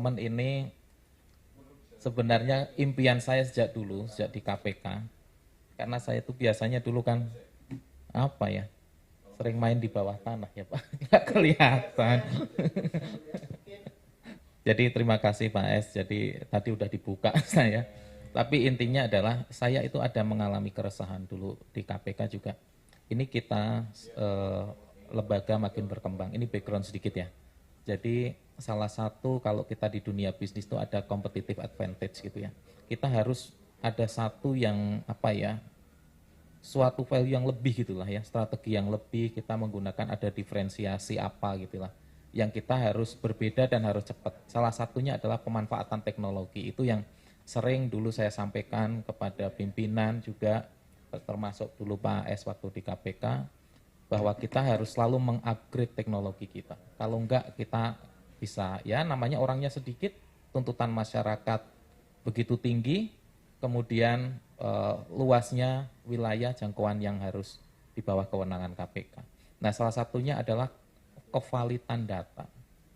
teman-teman ini sebenarnya impian saya sejak dulu, sejak di KPK. Karena saya itu biasanya dulu kan apa ya, sering main di bawah tanah ya Pak, nggak kelihatan. Jadi terima kasih Pak S, jadi tadi udah dibuka saya. Tapi intinya adalah saya itu ada mengalami keresahan dulu di KPK juga. Ini kita lembaga makin berkembang, ini background sedikit ya. Jadi salah satu kalau kita di dunia bisnis itu ada competitive advantage gitu ya. Kita harus ada satu yang apa ya, suatu value yang lebih gitulah ya, strategi yang lebih, kita menggunakan ada diferensiasi apa gitulah. Yang kita harus berbeda dan harus cepat. Salah satunya adalah pemanfaatan teknologi. Itu yang sering dulu saya sampaikan kepada pimpinan juga, termasuk dulu Pak S waktu di KPK, bahwa kita harus selalu mengupgrade teknologi kita. Kalau enggak kita bisa, ya namanya orangnya sedikit, tuntutan masyarakat begitu tinggi, kemudian luasnya wilayah jangkauan yang harus di bawah kewenangan KPK. Nah salah satunya adalah kevalitan data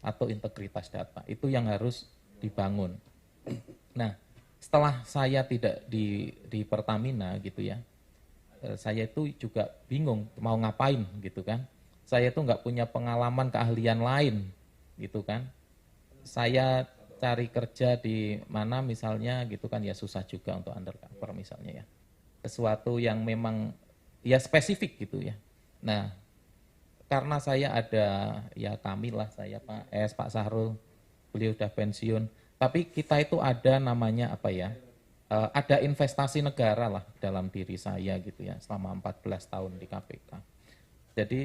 atau integritas data, itu yang harus dibangun. Nah setelah saya tidak di Pertamina gitu ya, saya itu juga bingung mau ngapain gitu kan. Saya itu nggak punya pengalaman keahlian lain gitu kan. Saya cari kerja di mana misalnya gitu kan ya susah juga untuk undercover misalnya ya. Sesuatu yang memang ya spesifik gitu ya. Nah karena saya ada ya kami lah, saya Pak S, Pak Sahrul, beliau udah pensiun. Tapi kita itu ada namanya apa ya, ada investasi negara lah dalam diri saya gitu ya selama 14 tahun di KPK. Jadi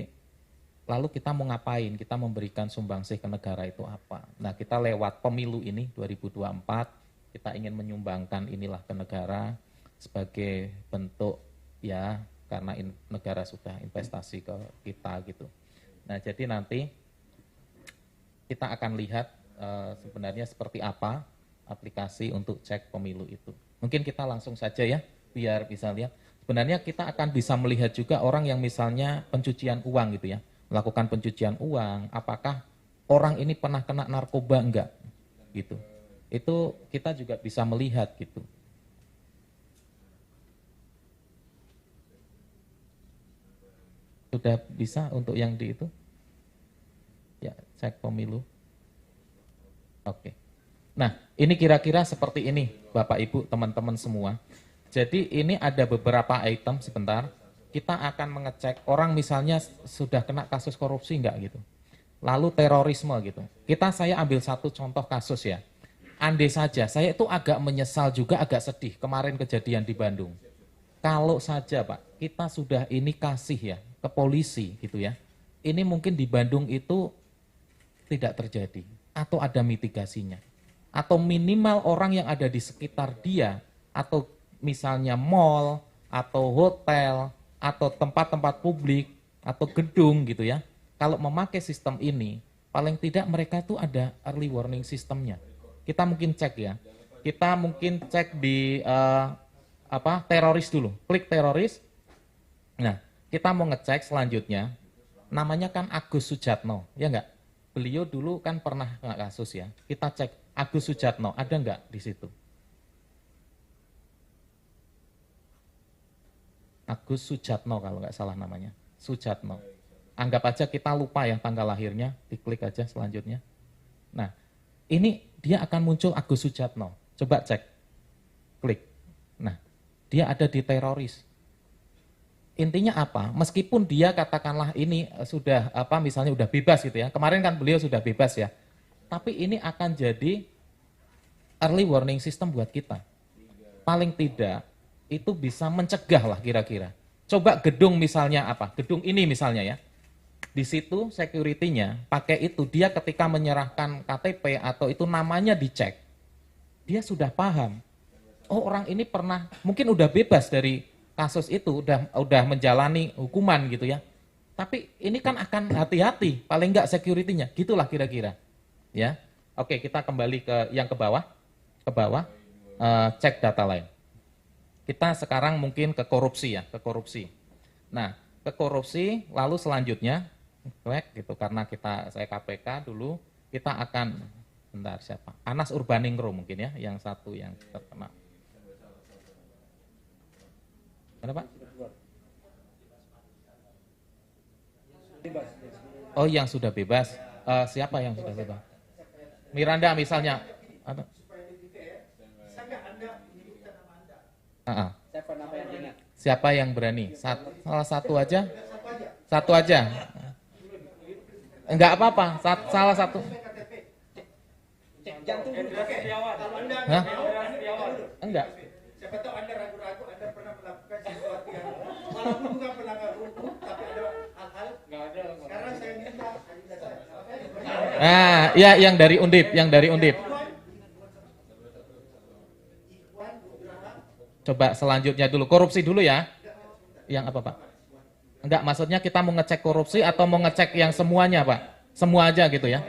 lalu kita mau ngapain, kita memberikan sumbangsih ke negara itu apa. Nah kita lewat pemilu ini 2024, kita ingin menyumbangkan inilah ke negara sebagai bentuk ya karena negara sudah investasi ke kita gitu. Nah jadi nanti kita akan lihat sebenarnya seperti apa aplikasi untuk cek pemilu itu. Mungkin kita langsung saja ya, biar bisa lihat. Sebenarnya kita akan bisa melihat juga orang yang misalnya pencucian uang gitu ya, melakukan pencucian uang, apakah orang ini pernah kena narkoba enggak gitu. Itu kita juga bisa melihat gitu. Sudah bisa untuk yang di itu? Ya, cek pemilu. Oke. Nah, ini kira-kira seperti ini, Bapak Ibu, teman-teman semua. Jadi ini ada beberapa item sebentar. Kita akan mengecek orang misalnya sudah kena kasus korupsi enggak gitu. Lalu terorisme gitu. Saya ambil satu contoh kasus ya. Andai saja, saya itu agak menyesal juga, agak sedih kemarin kejadian di Bandung. Kalau saja Pak, kita sudah ini kasih ya ke polisi gitu ya. Ini mungkin di Bandung itu tidak terjadi atau ada mitigasinya. Atau minimal orang yang ada di sekitar dia atau misalnya mall atau hotel atau tempat-tempat publik atau gedung gitu ya. Kalau memakai sistem ini, paling tidak mereka itu ada early warning sistemnya. Kita mungkin cek ya. Kita mungkin cek di teroris dulu. Klik teroris. Nah, kita mau ngecek selanjutnya. Namanya kan Agus Sujatno, ya enggak? Beliau dulu kan pernah kena kasus ya. Kita cek Agus Sujatno, ada enggak di situ? Agus Sujatno kalau nggak salah namanya, Sujatno. Anggap aja kita lupa ya tanggal lahirnya, diklik aja selanjutnya. Nah, ini dia akan muncul Agus Sujatno. Coba cek, klik. Nah, dia ada di teroris. Intinya apa? Meskipun dia katakanlah ini sudah misalnya udah bebas gitu ya. Kemarin kan beliau sudah bebas ya. Tapi ini akan jadi early warning system buat kita. Paling tidak itu bisa mencegah lah kira-kira. Coba gedung misalnya gedung ini misalnya ya. Di situ security-nya pakai itu, dia ketika menyerahkan KTP atau itu namanya dicek. Dia sudah paham. Oh, orang ini pernah mungkin udah bebas dari kasus itu, udah menjalani hukuman gitu ya. Tapi ini kan akan hati-hati, paling enggak security-nya. Gitulah kira-kira. Ya. Oke, kita kembali ke yang ke bawah. Ke bawah. Cek data lain. Kita sekarang mungkin ke korupsi ya, ke korupsi. Nah, ke korupsi lalu selanjutnya gitu karena saya KPK dulu, kita akan Bentar siapa? Anas Urbaningrum mungkin ya, yang satu yang terkena. Kenapa? Oh, yang sudah bebas. Siapa yang sudah bebas? Miranda misalnya. Siapa yang berani? Salah satu aja? Satu aja? Enggak apa-apa, salah satu. Hah? Enggak. Siapa tahu Anda ragu-ragu, Anda pernah melakukan sesuatu yang walaupun bukan pelanggar hukum, tapi ada hal-hal. Sekarang saya minta. Ya yang dari Undip. Coba selanjutnya dulu, korupsi dulu ya. Yang apa Pak? Enggak, maksudnya kita mau ngecek korupsi atau mau ngecek yang semuanya Pak? Semua aja gitu ya.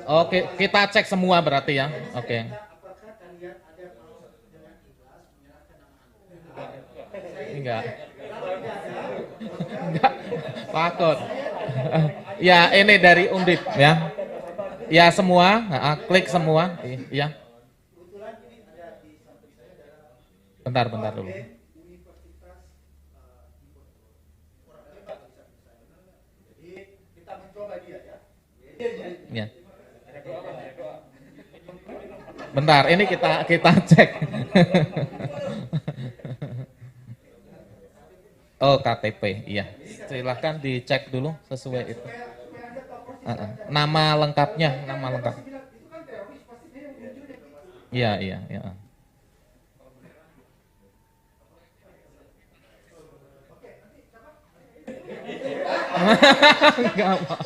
Oke, kita cek semua berarti ya. Oke. Enggak. Takut. Ya, ini dari Undip ya. Ya semua, klik semua. Iya. Bentar dulu. Ya. Bentar, ini kita cek. Oh, KTP, iya. Silahkan dicek dulu sesuai itu. Nama lengkapnya. Iya. Enggak apa.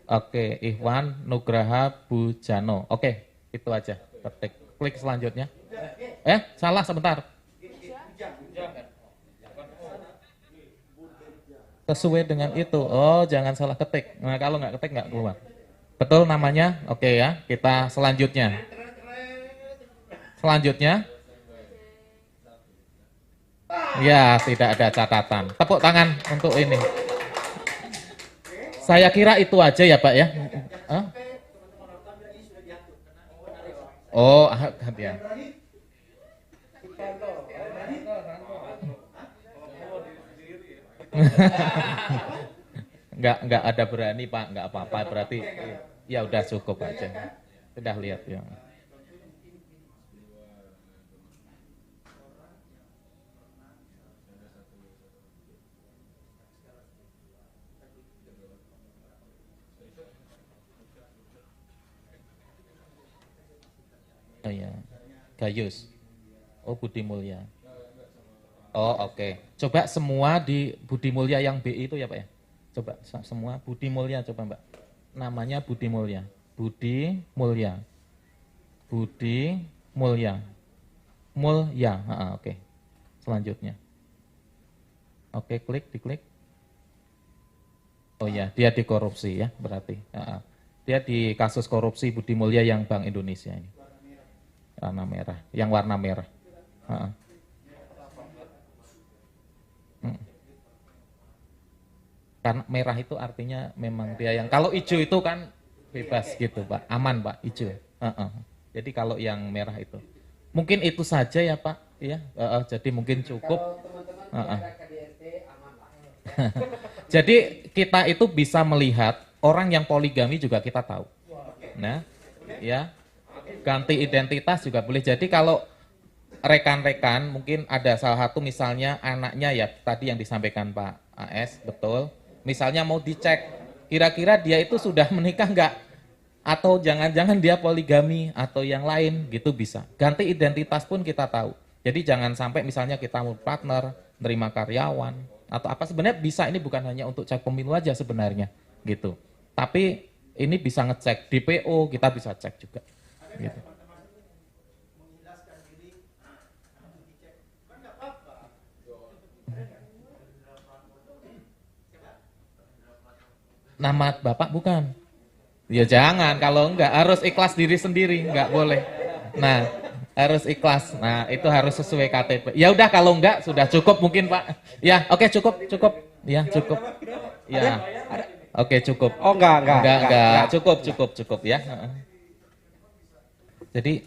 Oke, Ikhwan Nugraha Bujano. Oke, itu aja. Ketik. Klik selanjutnya. Salah sebentar. Sesuai dengan itu. Oh, jangan salah ketik. Nah, kalau nggak ketik nggak keluar. Betul namanya? Oke ya. Kita selanjutnya. Ya, tidak ada catatan. Tepuk tangan untuk ini. Saya kira itu aja ya Pak ya. Oh, ya. Enggak ada berani Pak, enggak apa-apa, berarti ya udah cukup aja. Sudah lihat ya. Oh ya, Gayus. Oh, Budi Mulya. Oh, oke. Coba semua di Budi Mulya yang BI itu ya Pak ya. Coba semua Budi Mulya coba Mbak. Namanya Budi Mulya. Budi Mulya. Oke. Selanjutnya. Oke, diklik. Oh ya, dia dikorupsi ya berarti. Dia di kasus korupsi Budi Mulya yang Bank Indonesia ini. Warna merah. Karena merah itu artinya memang dia yang, kalau hijau itu kan bebas gitu Pak, aman Pak, hijau. Jadi kalau yang merah itu, mungkin itu saja ya Pak, ya. Jadi mungkin cukup. Jadi kita itu bisa melihat orang yang poligami juga kita tahu. Nah, ya. Ganti identitas juga boleh. Jadi kalau rekan-rekan mungkin ada salah satu misalnya anaknya ya tadi yang disampaikan Pak AS, betul. Misalnya mau dicek kira-kira dia itu sudah menikah enggak? Atau jangan-jangan dia poligami atau yang lain gitu bisa. Ganti identitas pun kita tahu. Jadi jangan sampai misalnya kita mau partner, nerima karyawan atau apa, sebenarnya bisa, ini bukan hanya untuk cek pemilu aja sebenarnya gitu. Tapi ini bisa ngecek DPO, kita bisa cek juga. Gitu. Nama Bapak bukan? Ya jangan, kalau enggak harus ikhlas diri sendiri, enggak boleh. Nah, harus ikhlas. Nah, itu harus sesuai KTP. Ya udah kalau enggak sudah cukup mungkin, Pak. Ya, oke cukup, cukup. Ya, cukup. Ya. Oke, cukup. Oh Enggak, cukup ya. Jadi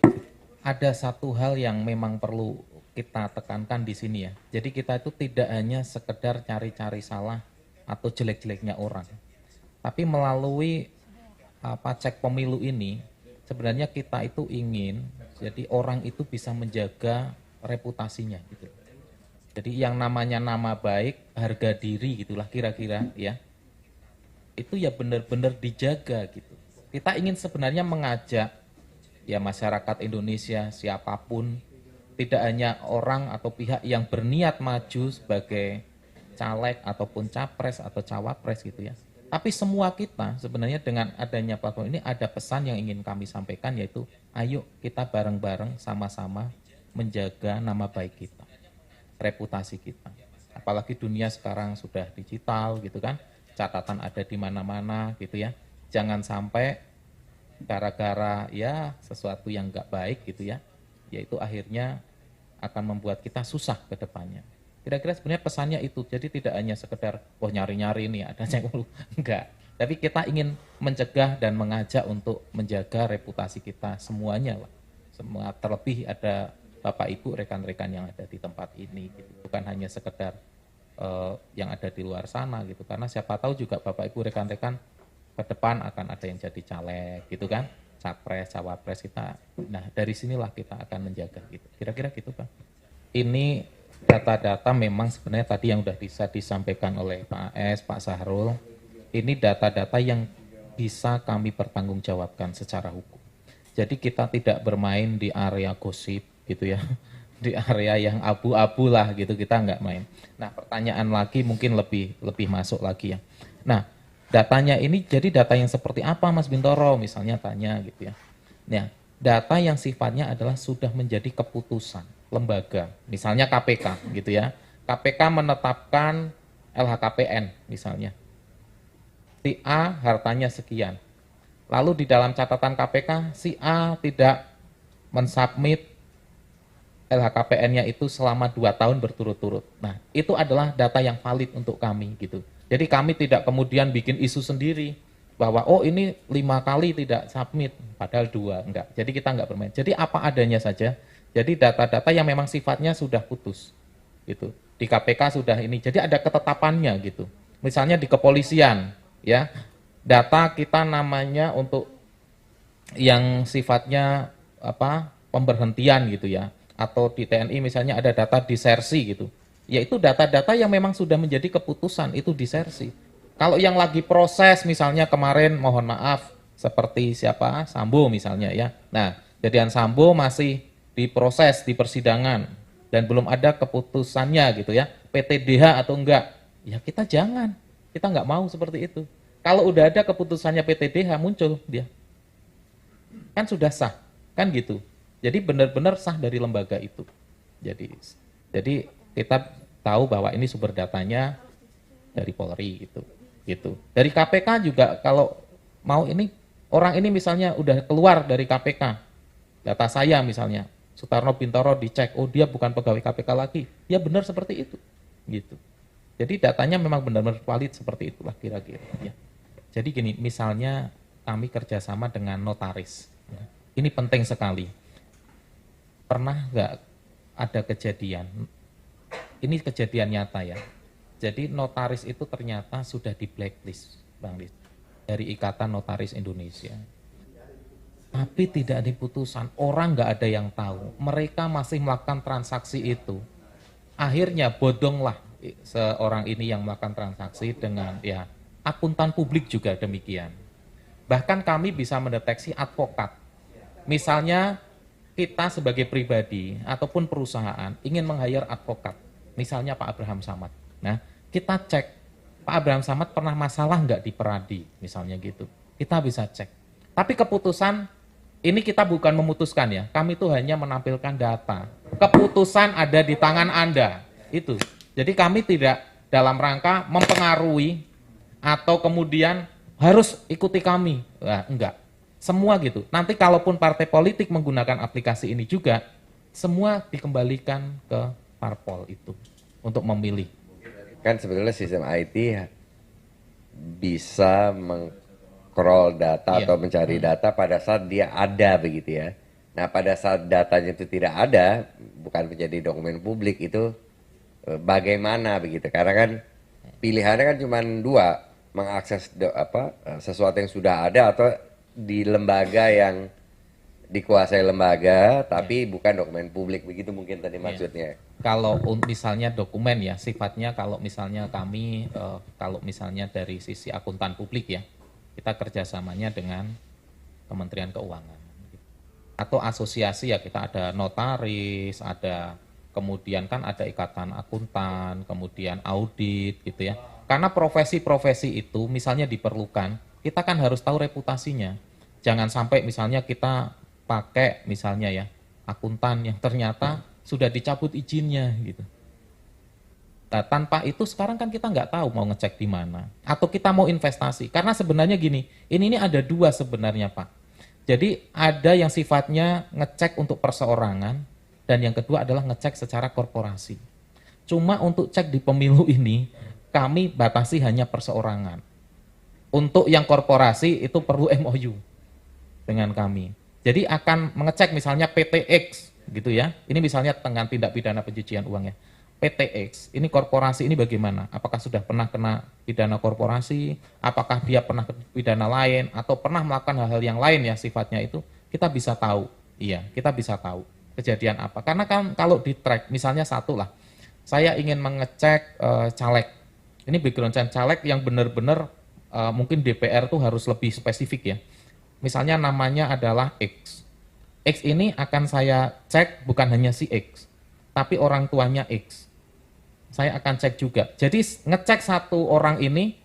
ada satu hal yang memang perlu kita tekankan di sini ya. Jadi kita itu tidak hanya sekedar cari-cari salah atau jelek-jeleknya orang. Tapi melalui cek pemilu ini, sebenarnya kita itu ingin jadi orang itu bisa menjaga reputasinya gitu. Jadi yang namanya nama baik, harga diri gitulah kira-kira ya. Itu ya benar-benar dijaga gitu. Kita ingin sebenarnya mengajak ya masyarakat Indonesia siapapun, tidak hanya orang atau pihak yang berniat maju sebagai caleg ataupun capres atau cawapres gitu ya. Tapi semua kita sebenarnya dengan adanya platform ini ada pesan yang ingin kami sampaikan, yaitu ayo kita bareng-bareng sama-sama menjaga nama baik kita, reputasi kita. Apalagi dunia sekarang sudah digital gitu kan, catatan ada di mana-mana gitu ya. Jangan sampai gara-gara ya sesuatu yang nggak baik gitu ya, yaitu akhirnya akan membuat kita susah ke depannya. Kira-kira sebenarnya pesannya itu, jadi tidak hanya sekedar nyari-nyari ini ada cek dulu, enggak. Tapi kita ingin mencegah dan mengajak untuk menjaga reputasi kita semuanya lah. Semua, terlebih ada Bapak Ibu rekan-rekan yang ada di tempat ini, gitu. Bukan hanya sekedar yang ada di luar sana gitu. Karena siapa tahu juga Bapak Ibu rekan-rekan ke depan akan ada yang jadi caleg gitu kan, capres, cawapres kita. Nah dari sinilah kita akan menjaga gitu. Kira-kira gitu Pak. Ini data-data memang sebenarnya tadi yang sudah bisa disampaikan oleh Pak AS, Pak Sahrul, ini data-data yang bisa kami pertanggungjawabkan secara hukum. Jadi kita tidak bermain di area gosip gitu ya, di area yang abu-abu lah gitu, kita nggak main. Nah pertanyaan lagi mungkin lebih masuk lagi ya. Nah datanya ini jadi data yang seperti apa Mas Bintoro misalnya tanya gitu ya. Nah data yang sifatnya adalah sudah menjadi keputusan lembaga, misalnya KPK gitu ya. KPK menetapkan LHKPN misalnya. Si A hartanya sekian. Lalu di dalam catatan KPK si A tidak mensubmit LHKPN-nya itu selama 2 tahun berturut-turut. Nah, itu adalah data yang valid untuk kami gitu. Jadi kami tidak kemudian bikin isu sendiri bahwa oh ini 5 kali tidak submit, padahal 2, enggak. Jadi kita enggak bermain. Jadi apa adanya saja. Jadi data-data yang memang sifatnya sudah putus gitu. Di KPK sudah ini. Jadi ada ketetapannya gitu. Misalnya di kepolisian ya. Data kita namanya untuk yang sifatnya pemberhentian gitu ya. Atau di TNI misalnya ada data disersi gitu. Yaitu data-data yang memang sudah menjadi keputusan itu disersi. Kalau yang lagi proses misalnya kemarin mohon maaf seperti siapa Sambo misalnya ya. Nah, kejadian Sambo masih diproses di persidangan dan belum ada keputusannya gitu ya, PTDH atau enggak, ya kita jangan, kita enggak mau seperti itu. Kalau udah ada keputusannya PTDH muncul dia, kan sudah sah, kan gitu. Jadi benar-benar sah dari lembaga itu. Jadi kita tahu bahwa ini sumber datanya dari Polri gitu. Dari KPK juga kalau mau ini orang ini misalnya udah keluar dari KPK, data saya misalnya Sutarno Bintoro dicek, oh dia bukan pegawai KPK lagi, ya benar seperti itu, gitu. Jadi datanya memang benar-benar valid seperti itulah kira-kira. Ya. Jadi gini, misalnya kami kerjasama dengan notaris, ya. Ini penting sekali. Pernah nggak ada kejadian? Ini kejadian nyata ya. Jadi notaris itu ternyata sudah di blacklist, Bang Lis, dari Ikatan Notaris Indonesia. Tapi tidak diputusan, orang nggak ada yang tahu. Mereka masih melakukan transaksi itu. Akhirnya bodonglah seorang ini yang melakukan transaksi dengan ya akuntan publik juga demikian. Bahkan kami bisa mendeteksi advokat. Misalnya kita sebagai pribadi ataupun perusahaan ingin meng-hire advokat. Misalnya Pak Abraham Samad. Nah, kita cek Pak Abraham Samad pernah masalah nggak di Peradi, misalnya gitu. Kita bisa cek. Tapi keputusan ini kita bukan memutuskan ya, kami itu hanya menampilkan data. Keputusan ada di tangan Anda, itu. Jadi kami tidak dalam rangka mempengaruhi atau kemudian harus ikuti kami. Nah, enggak. Semua gitu. Nanti kalaupun partai politik menggunakan aplikasi ini juga, semua dikembalikan ke parpol itu untuk memilih. Kan sebetulnya sistem IT bisa meng-crawl data atau mencari data pada saat dia ada begitu ya. Nah pada saat datanya itu tidak ada, bukan menjadi dokumen publik itu bagaimana begitu? Karena kan pilihannya kan cuma dua, mengakses sesuatu yang sudah ada atau di lembaga yang dikuasai lembaga tapi bukan dokumen publik begitu mungkin tadi maksudnya. Kalau misalnya dokumen ya sifatnya kalau misalnya kami kalau misalnya dari sisi akuntan publik ya kita kerjasamanya dengan Kementerian Keuangan atau asosiasi ya kita ada notaris, ada kemudian kan ada ikatan akuntan, kemudian audit gitu ya. Karena profesi-profesi itu misalnya diperlukan, kita kan harus tahu reputasinya. Jangan sampai misalnya kita pakai misalnya ya akuntan yang ternyata sudah dicabut izinnya gitu. Nah, tanpa itu sekarang kan kita nggak tahu mau ngecek di mana atau kita mau investasi. Karena sebenarnya gini, ini ada dua sebenarnya Pak. Jadi ada yang sifatnya ngecek untuk perseorangan dan yang kedua adalah ngecek secara korporasi. Cuma untuk cek di pemilu ini kami batasi hanya perseorangan. Untuk yang korporasi itu perlu MOU dengan kami. Jadi akan mengecek misalnya PTX gitu ya. Ini misalnya dengan tindak pidana pencucian uang ya. PTX, ini korporasi ini bagaimana? Apakah sudah pernah kena pidana korporasi? Apakah dia pernah pidana lain? Atau pernah melakukan hal-hal yang lain ya sifatnya itu? Kita bisa tahu, iya kita bisa tahu kejadian apa. Karena kan kalau di track, misalnya satu lah, saya ingin mengecek caleg. Ini background caleg yang benar-benar mungkin DPR tuh harus lebih spesifik ya. Misalnya namanya adalah X. X ini akan saya cek bukan hanya si X, tapi orang tuanya X. Saya akan cek juga. Jadi ngecek satu orang ini,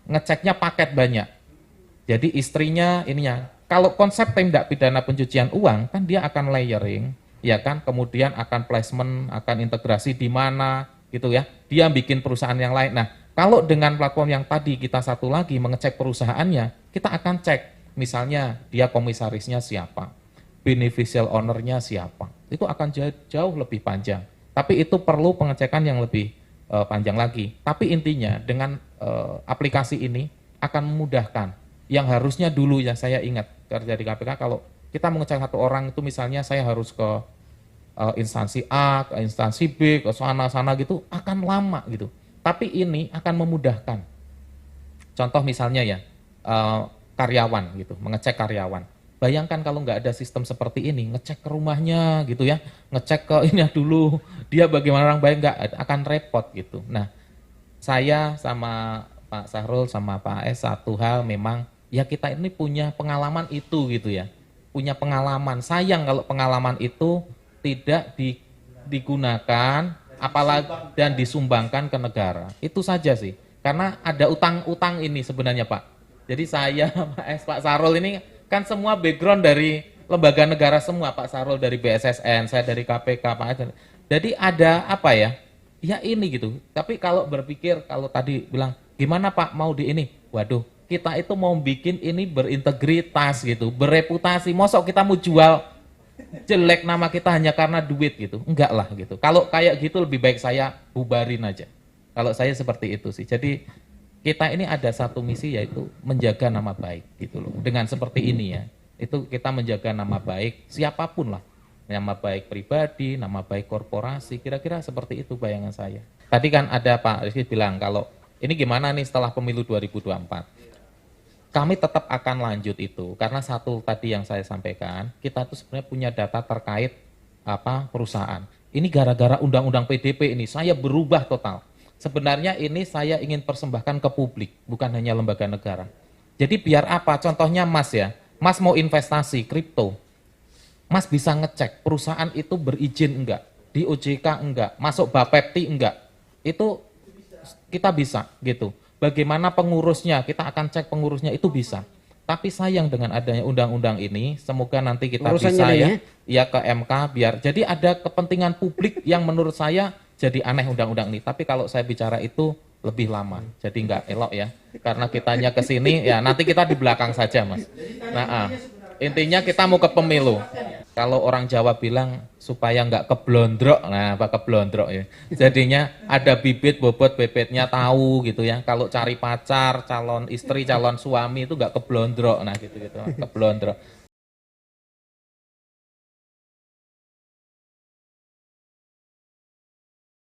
ngeceknya paket banyak. Jadi istrinya ininya. Kalau konsep tindak pidana pencucian uang, kan dia akan layering, ya kan? Kemudian akan placement, akan integrasi di mana, gitu ya. Dia bikin perusahaan yang lain. Nah, kalau dengan platform yang tadi kita satu lagi mengecek perusahaannya, kita akan cek. Misalnya dia komisarisnya siapa, beneficial owner-nya siapa. Itu akan jauh lebih panjang. Tapi itu perlu pengecekan yang lebih panjang lagi. Tapi intinya dengan aplikasi ini akan memudahkan. Yang harusnya dulu ya saya ingat kerja di KPK kalau kita mengecek satu orang itu misalnya saya harus ke instansi A, ke instansi B, ke sana-sana gitu akan lama gitu. Tapi ini akan memudahkan. Contoh misalnya ya karyawan gitu, mengecek karyawan. Bayangkan kalau nggak ada sistem seperti ini, ngecek ke rumahnya gitu ya, ngecek ke ini dulu, dia bagaimana orang baik nggak akan repot gitu. Nah, saya sama Pak Sahrul sama Pak AS satu hal memang ya kita ini punya pengalaman itu gitu ya, punya pengalaman. Sayang kalau pengalaman itu tidak digunakan, apalagi dan disumbangkan ke negara. Itu saja sih, karena ada utang-utang ini sebenarnya Pak. Jadi saya Pak AS, Pak Sahrul ini kan semua background dari lembaga negara semua, Pak Sahrul dari BSSN, saya dari KPK, Pak AS. Jadi ada apa ya? Ya ini gitu. Tapi kalau berpikir kalau tadi bilang gimana Pak mau di ini? Waduh, kita itu mau bikin ini berintegritas gitu, bereputasi. Mosok kita mau jual jelek nama kita hanya karena duit gitu? Enggak lah gitu. Kalau kayak gitu lebih baik saya bubarin aja. Kalau saya seperti itu sih. Jadi kita ini ada satu misi yaitu menjaga nama baik gitu loh. Dengan seperti ini ya, itu kita menjaga nama baik siapapun lah. Nama baik pribadi, nama baik korporasi, kira-kira seperti itu bayangan saya. Tadi kan ada Pak Rizky bilang kalau ini gimana nih setelah pemilu 2024. Kami tetap akan lanjut itu, karena satu tadi yang saya sampaikan, kita tuh sebenarnya punya data terkait perusahaan. Ini gara-gara undang-undang PDP ini, saya berubah total. Sebenarnya ini saya ingin persembahkan ke publik, bukan hanya lembaga negara. Jadi biar apa? Contohnya Mas ya, Mas mau investasi kripto, Mas bisa ngecek perusahaan itu berizin enggak, di OJK enggak, masuk Bapepti enggak, itu kita bisa gitu. Bagaimana pengurusnya, kita akan cek pengurusnya itu bisa. Tapi sayang dengan adanya undang-undang ini, semoga nanti kita bisa ya ke MK biar jadi ada kepentingan publik yang menurut saya jadi aneh undang-undang ini. Tapi kalau saya bicara itu lebih lama. Jadi nggak elok ya. Karena kitanya ke sini, ya nanti kita di belakang saja, Mas. Nah, intinya kita mau ke pemilu. Kalau orang Jawa bilang supaya nggak keblondrok, nah apa keblondrok ya. Jadinya ada bibit, bobot, bebetnya tahu gitu ya. Kalau cari pacar, calon istri, calon suami itu nggak keblondrok, nah gitu-gitu, keblondrok.